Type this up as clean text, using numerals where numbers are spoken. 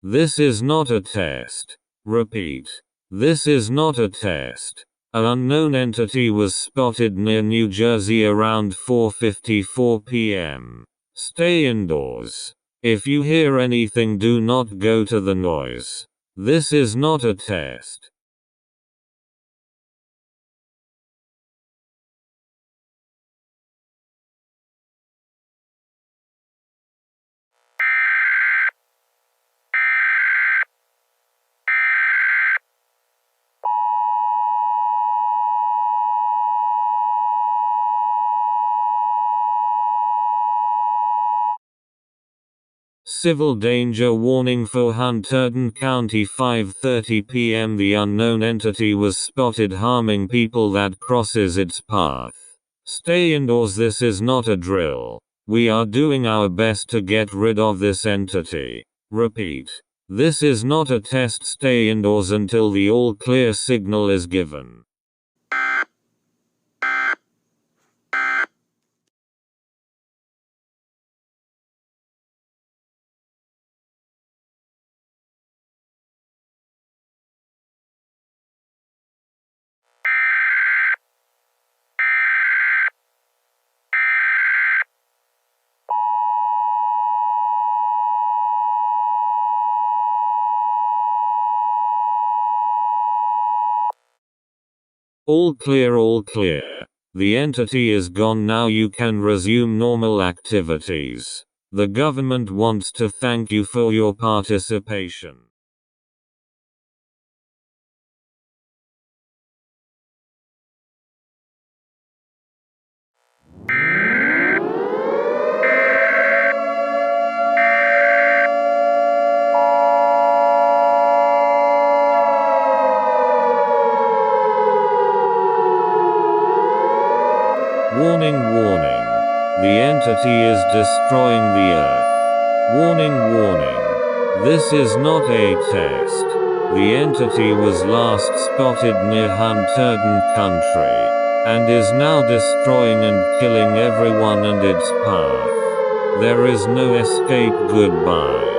This is not a test. Repeat. This is not a test. An unknown entity was spotted near New Jersey around 4:54 p.m. Stay indoors. If you hear anything, do not go to the noise. This is not a test. Civil danger warning for Hunterdon County 5:30 p.m. The unknown entity was spotted harming people that crosses its path. Stay indoors. This is not a drill. We are doing our best to get rid of this entity. Repeat. This is not a test. Stay indoors until the all clear signal is given. All clear, all clear. The entity is gone now. You can resume normal activities. The government wants to thank you for your participation. Warning, warning. The entity is destroying the earth. Warning, warning. This is not a test. The entity was last spotted near Hunterdon Country, and is now destroying and killing everyone in its path. There is no escape. Goodbye.